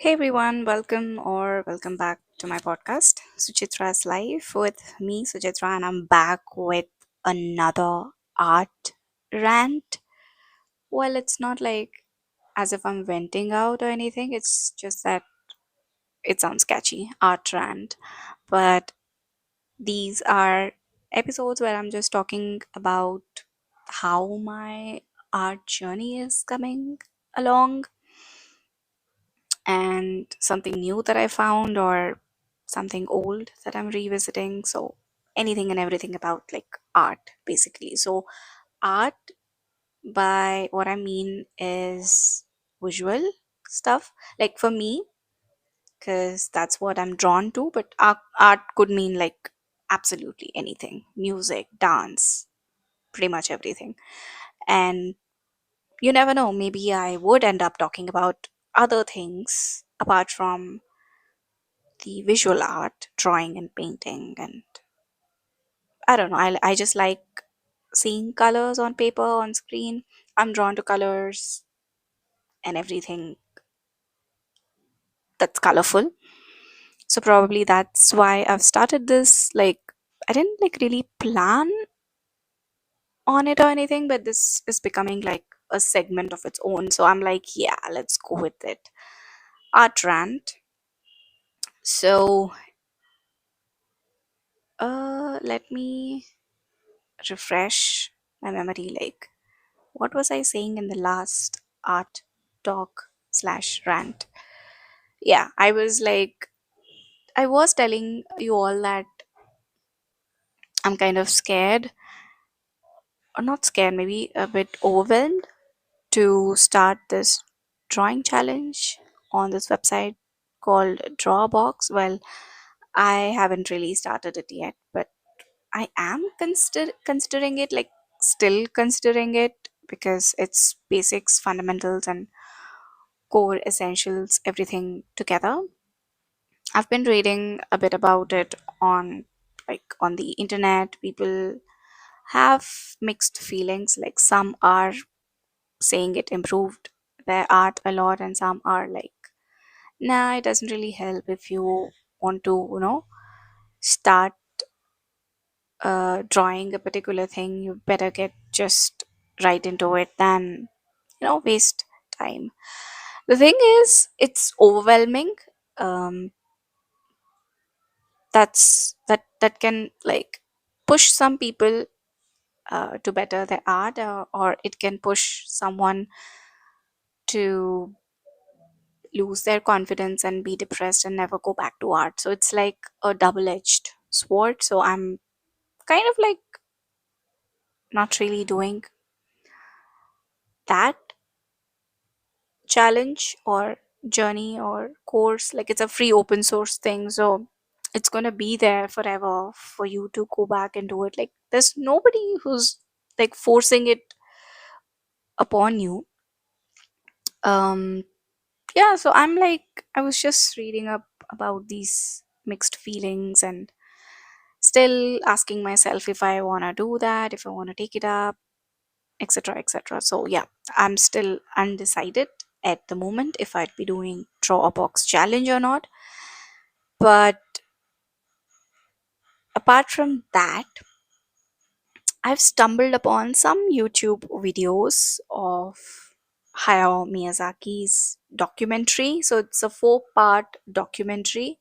Hey everyone, welcome back to my podcast, Suchitra's Life with me, Suchitra, and I'm back with another art rant. Well, it's not like as if I'm venting out or anything, it's just that it sounds catchy, art rant. But these are episodes where I'm just talking about how my art journey is coming along and something new that I found or something old that I'm revisiting. So anything and everything about like art basically. So art by what I mean is visual stuff. Like for me, because that's what I'm drawn to, but art could mean like absolutely anything. Music, dance, pretty much everything. And you never know, maybe I would end up talking about other things apart from the visual art, drawing and painting, and I don't know. I just like seeing colors on paper on screen. I'm drawn to colors and everything that's colorful. So probably that's why I've started this. Like I didn't like really plan on it or anything, but this is becoming like a segment of its own. So I'm like, yeah, let's go with it. Art rant. So let me refresh my memory. Like what was I saying in the last art talk slash rant? Yeah, I was telling you all that I'm kind of scared, or not scared, maybe a bit overwhelmed to start this drawing challenge on this website called Drawbox. Well, I haven't really started it yet, but I am considering it, like still considering it because it's basics, fundamentals, and core essentials, everything together. I've been reading a bit about it on on the internet. People have mixed feelings. Like some are saying it improved their art a lot, and some are like, nah, it doesn't really help if you want to, start drawing a particular thing. You better get just right into it than waste time. The thing is, it's overwhelming. Um, that can like push some people to better their art, or it can push someone to lose their confidence and be depressed and never go back to art. So it's like a double-edged sword. So I'm kind of like not really doing that challenge or journey or course. Like it's a free open source thing, so it's gonna be there forever for you to go back and do it. Like there's nobody who's like forcing it upon you. um yeah, so I'm like, I was just reading up about these mixed feelings and still asking myself if I want to do that, if I want to take it up, etc., etc. So yeah, I'm still undecided at the moment if I'd be doing draw a box challenge or not. But apart from that, I've stumbled upon some YouTube videos of Hayao Miyazaki's documentary. So it's a four-part documentary.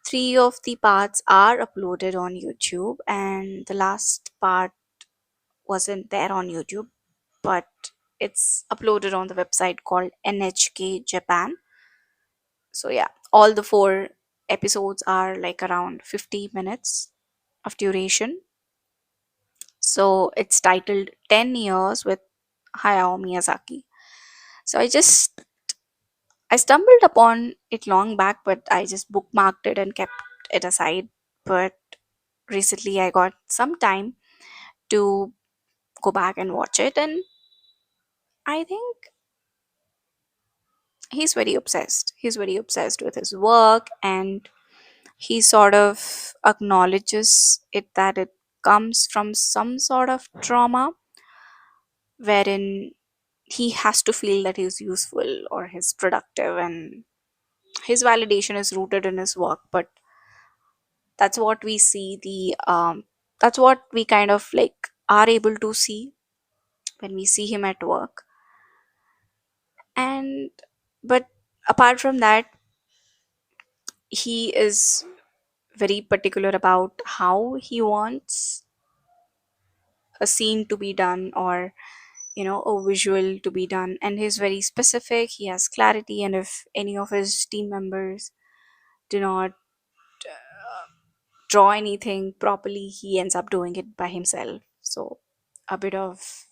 Three of the parts are uploaded on YouTube, and the last part wasn't there on YouTube, but it's uploaded on the website called NHK Japan. So yeah, all the four episodes are like around 50 minutes of duration. So it's titled 10 Years with Hayao Miyazaki. So I stumbled upon it long back, but I just bookmarked it and kept it aside. But recently I got some time to go back and watch it, and I think he's very obsessed with his work, and he sort of acknowledges it that it comes from some sort of trauma wherein he has to feel that he's useful or he's productive, and his validation is rooted in his work, but that's what we see the that's what we kind of like are able to see when we see him at work. And but apart from that, he is very particular about how he wants a scene to be done, or a visual to be done, and he's very specific, he has clarity, and if any of his team members do not draw anything properly, he ends up doing it by himself. So a bit of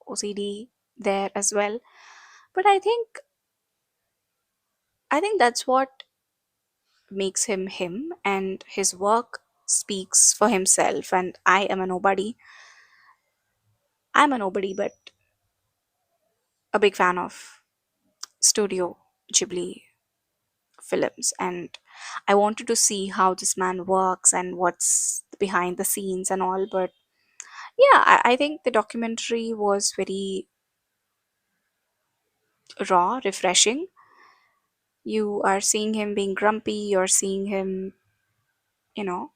OCD there as well. But I think that's what makes him him, and his work speaks for himself. And I'm a nobody, but a big fan of Studio Ghibli films, and I wanted to see how this man works and what's behind the scenes and all. But yeah, I think the documentary was very raw, refreshing. You are seeing him being grumpy, you're seeing him, you know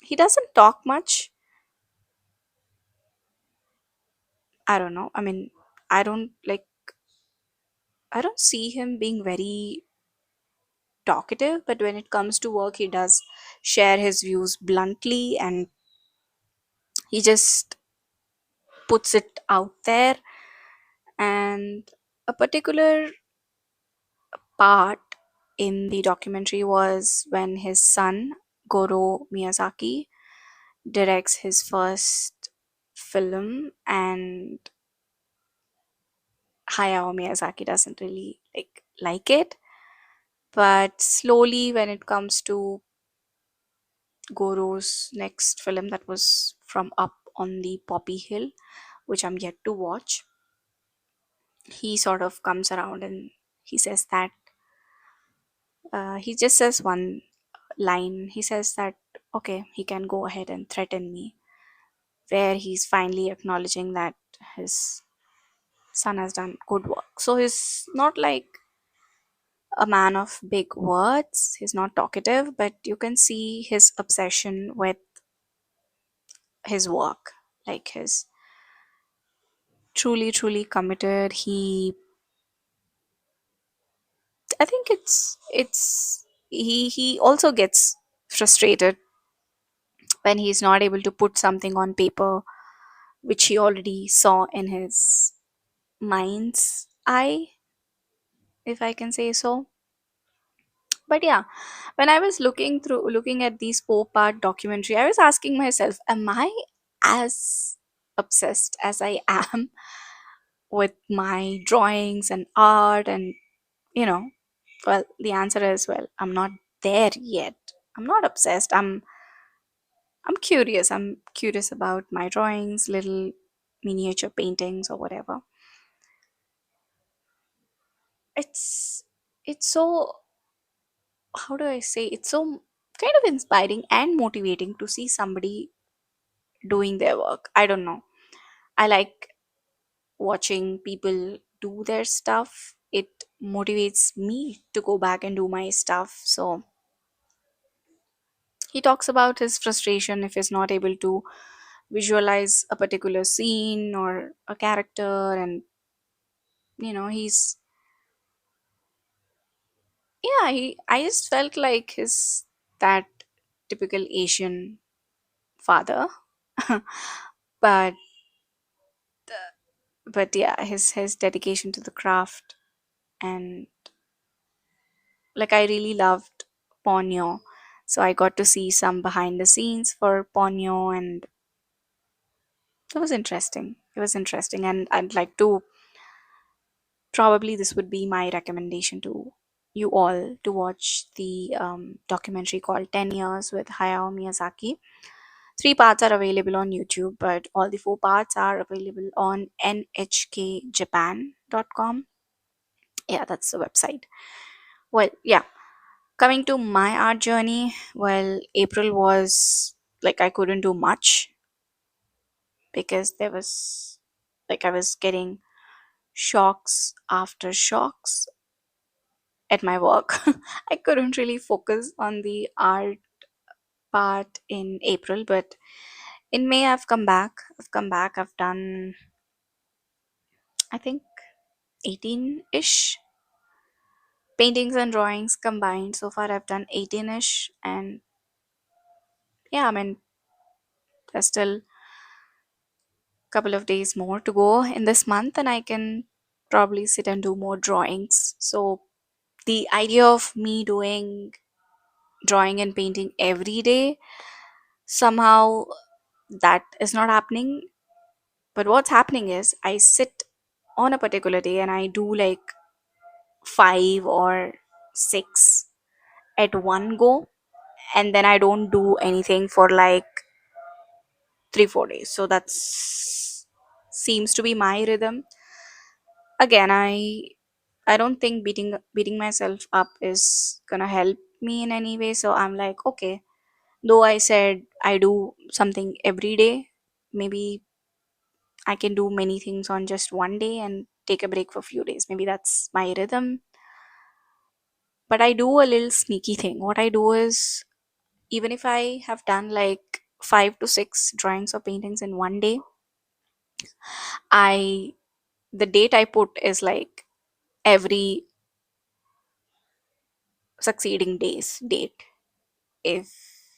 he doesn't talk much. I don't know, I mean, i don't like I don't see him being very talkative, but when it comes to work, he does share his views bluntly, and he just puts it out there. And a particular part in the documentary was when his son, Goro Miyazaki, directs his first film, and Hayao Miyazaki doesn't really like it. But slowly, when it comes to Goro's next film, that was From Up on the Poppy Hill, which I'm yet to watch, he sort of comes around and he says that he just says one line. He says that, okay, he can go ahead and threaten me, where he's finally acknowledging that his son has done good work. So he's not like a man of big words, he's not talkative, but you can see his obsession with his work. Like, he's truly, truly committed. I think he also gets frustrated when he's not able to put something on paper which he already saw in his mind's eye, if I can say so. But yeah, when I was looking at these 4-part documentary, I was asking myself, am I as obsessed as I am with my drawings and art? And you know well, the answer is, well, I'm not there yet. I'm not obsessed. I'm curious about my drawings, little miniature paintings or whatever. It's it's so, how do I say, it's so kind of inspiring and motivating to see somebody doing their work. I don't know, I like watching people do their stuff. It motivates me to go back and do my stuff. So he talks about his frustration if he's not able to visualize a particular scene or a character. And he's, yeah, I just felt like his that typical Asian father. but yeah, his dedication to the craft. And like, I really loved Ponyo, so I got to see some behind the scenes for Ponyo, and it was interesting, and I'd like to, probably this would be my recommendation to you all, to watch the documentary called 10 Years with Hayao Miyazaki. 3 parts are available on YouTube, but all the 4 parts are available on nhkjapan.com. Yeah, that's the website. Well, yeah, coming to my art journey, well, April was like, I couldn't do much because there was, like, I was getting shocks after shocks. at my work. I couldn't really focus on the art part in April, but in May I've come back. I've done, I think, 18-ish paintings and drawings combined. So far I've done 18-ish, and yeah, I mean, there's still couple of days more to go in this month and I can probably sit and do more drawings. So the idea of me doing drawing and painting every day, somehow that is not happening. But what's happening is I sit on a particular day and I do like 5 or 6 at one go, and then I don't do anything for like 3 4 days. So that's seems to be my rhythm. Again, I don't think beating myself up is gonna help me in any way. So I'm like, okay, though I said I do something every day, maybe I can do many things on just one day and take a break for a few days. Maybe that's my rhythm. But I do a little sneaky thing. What I do is, even if I have done like 5 to 6 drawings or paintings in one day, I the date I put is like every succeeding day's date, if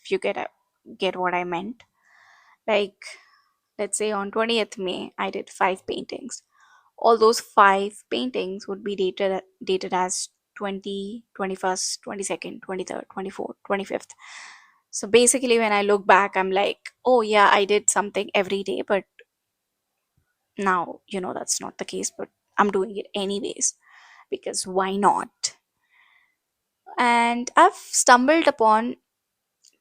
you get what I meant. Like, let's say on 20th May, I did 5 paintings. All those 5 paintings would be dated as 20, 21st, 22nd, 23rd, 24th, 25th. So basically, when I look back, I'm like, oh yeah, I did something every day, but now, that's not the case, but I'm doing it anyways because why not? And I've stumbled upon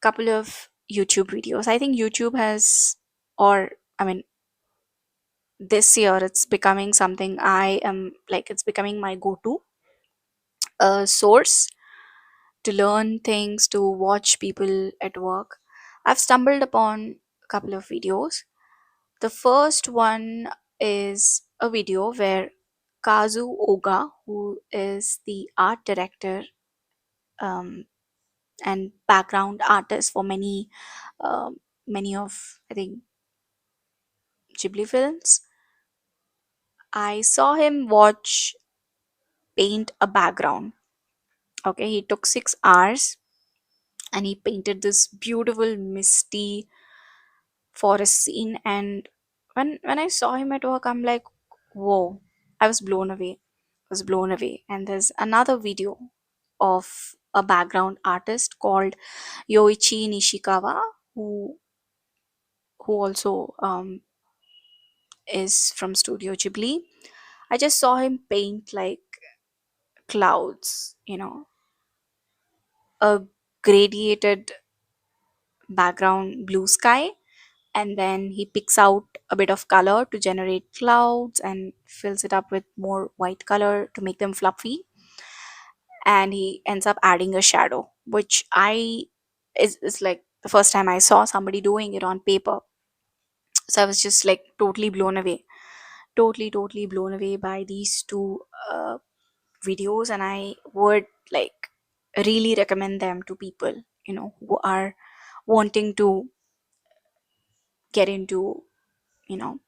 couple of YouTube videos. I think YouTube has, or I mean, this year it's becoming something I am like, it's becoming my go to source to learn things, to watch people at work. I've stumbled upon a couple of videos. The first one is a video where Kazu Oga, who is the art director um, and background artist for um, many of, I think, Ghibli films. I saw him watch paint a background. Okay, he took 6 hours and he painted this beautiful misty forest scene. And when I saw him at work, I'm like, whoa! I was blown away. I was blown away. And there's another video of a background artist called Yoichi Nishikawa, who also is from Studio Ghibli. I just saw him paint like clouds, a gradiated background blue sky, and then he picks out a bit of color to generate clouds and fills it up with more white color to make them fluffy, and he ends up adding a shadow, which is like the first time I saw somebody doing it on paper. So I was just like totally blown away, totally blown away by these two videos, and I would like really recommend them to people, who are wanting to get into,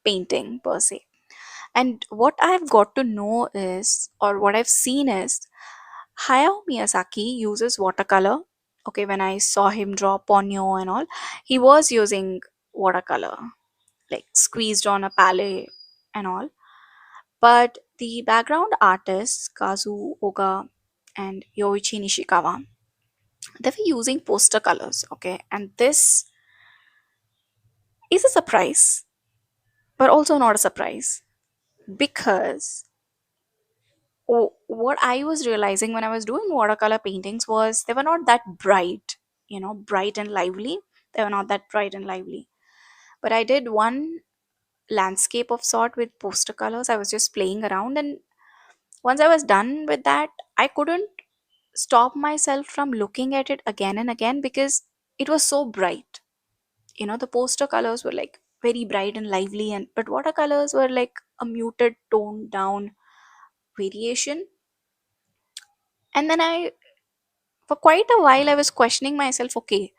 painting per se. And what I've got to know is, or what I've seen is, Hayao Miyazaki uses watercolor. Okay, when I saw him draw Ponyo and all, he was using watercolor, like squeezed on a palette and all. But the background artists, Kazu Oga and Yoichi Nishikawa, they were using poster colors. Okay, and this is a surprise, but also not a surprise, because what I was realizing when I was doing watercolor paintings was they were not that bright, bright and lively. They were not that bright and lively. But I did one landscape of sort with poster colors. I was just playing around, and once I was done with that, I couldn't stop myself from looking at it again and again because it was so bright. The poster colors were like very bright and lively, and but watercolors were like a muted, toned down variation. And then for quite a while, I was questioning myself, okay,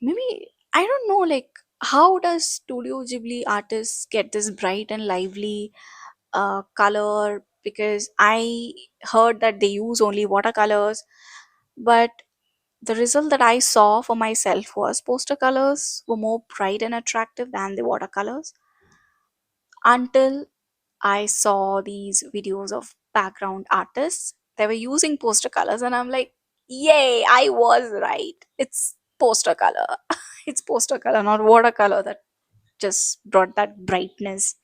maybe, I don't know, like, how does Studio Ghibli artists get this bright and lively color? Because I heard that they use only watercolors, but the result that I saw for myself was poster colors were more bright and attractive than the watercolors, until I saw these videos of background artists. They were using poster colors, and I'm like, yay, I was right. It's poster color. It's poster color, not watercolor, that just brought that brightness.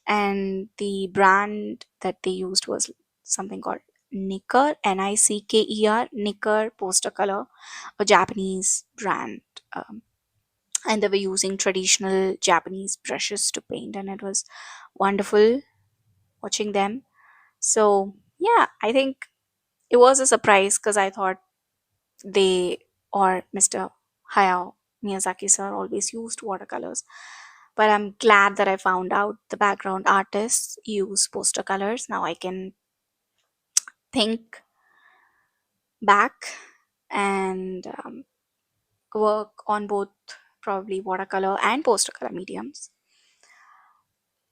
And the brand that they used was something called Nicker, Nicker, Nicker poster color, a Japanese brand. And they were using traditional Japanese brushes to paint, and it was wonderful watching them. So, yeah, I think it was a surprise because I thought they, or Mr. Hayao Miyazaki sir, always used watercolors. But I'm glad that I found out the background artists use poster colors. Now I can think back and work on both, probably watercolor and poster color mediums.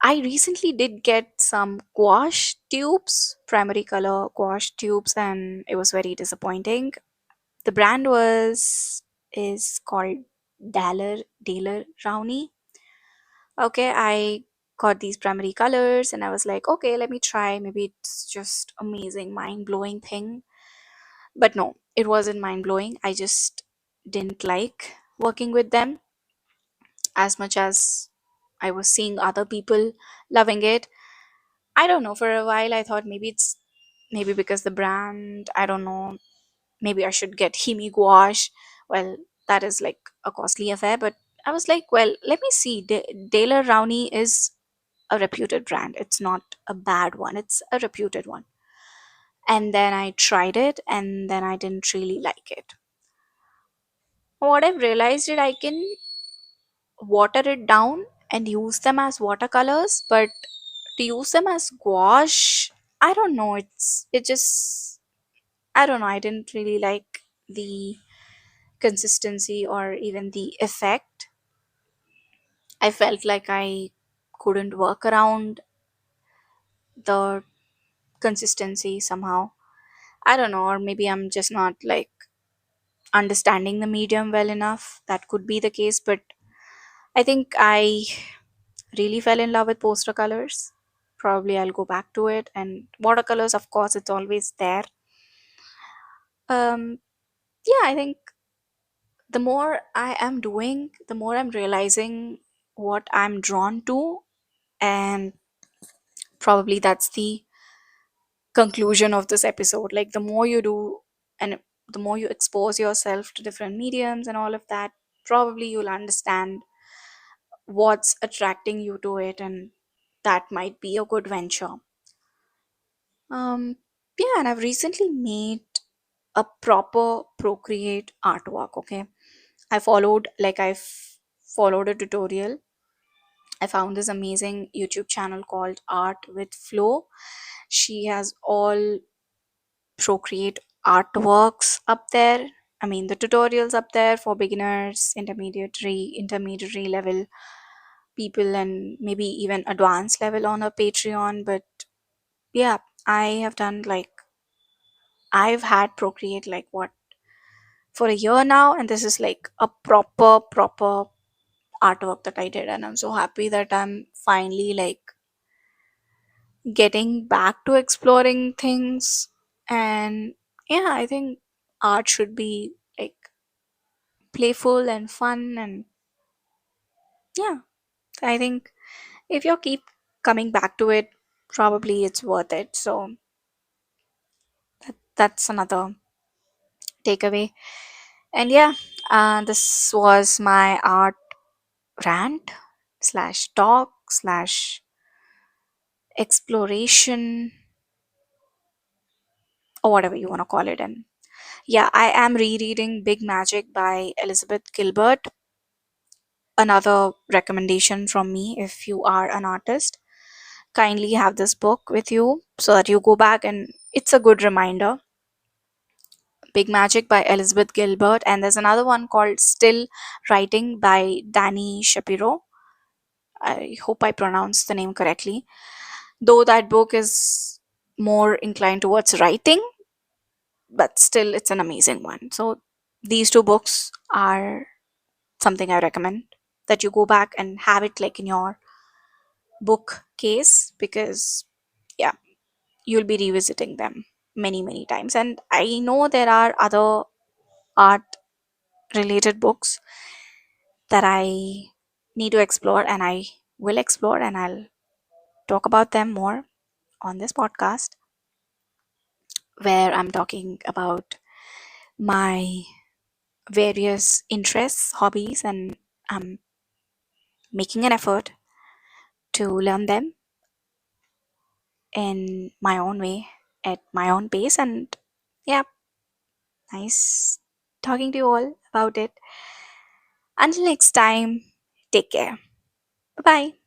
I recently did get some gouache tubes, primary color gouache tubes, and it was very disappointing. The brand was is called Daler Rowney. Okay, I got these primary colors and I was like, okay, let me try. Maybe it's just amazing, mind blowing thing. But no, it wasn't mind blowing. I just didn't like working with them as much as I was seeing other people loving it. I don't know. For a while, I thought maybe because the brand. I don't know. Maybe I should get Himi gouache. Well, that is like a costly affair. But I was like, well, let me see. Daler Rowney is a reputed brand. It's not a bad one. It's a reputed one. And then I tried it, and then I didn't really like it. What I've realized is I can water it down and use them as watercolors, but to use them as gouache, I don't know. It just, I don't know. I didn't really like the consistency or even the effect. I felt like I couldn't work around the consistency somehow. I don't know, or maybe I'm just not like understanding the medium well enough. That could be the case, but I think I really fell in love with poster colors. Probably I'll go back to it. And watercolors, of course, it's always there. Yeah, I think the more I am doing, the more I'm realizing what I'm drawn to, and probably that's the conclusion of this episode. Like, the more you do, and the more you expose yourself to different mediums and all of that, probably you'll understand what's attracting you to it, and that might be a good venture. Yeah, and I've recently made a proper Procreate artwork. Okay, I've followed a tutorial. I found this amazing YouTube channel called Art with Flow. She has all Procreate artworks up there. I mean, the tutorials up there for beginners, intermediary level people, and maybe even advanced level on a Patreon. But yeah, I have done like, I've had Procreate like what, for a year now, and this is like a proper artwork that I did, and I'm so happy that I'm finally like getting back to exploring things. And yeah, I think art should be like playful and fun, and yeah, I think if you keep coming back to it, probably it's worth it. So that's another takeaway. And yeah, this was my art rant slash talk slash exploration, or whatever you want to call it. And yeah, I am rereading Big Magic by Elizabeth Gilbert. Another recommendation from me: if you are an artist, kindly have this book with you so that you go back, and it's a good reminder. Big Magic by Elizabeth Gilbert, and there's another one called Still Writing by Danny Shapiro. I hope I pronounced the name correctly. Though that book is more inclined towards writing, but still it's an amazing one. So these two books are something I recommend, that you go back and have it like in your bookcase, because yeah, you'll be revisiting them many times. And I know there are other art related books that I need to explore, and I will explore, and I'll talk about them more on this podcast, where I'm talking about my various interests, hobbies, and I'm making an effort to learn them in my own way, at my own pace. And yeah, nice talking to you all about it. Until next time, take care. Bye bye.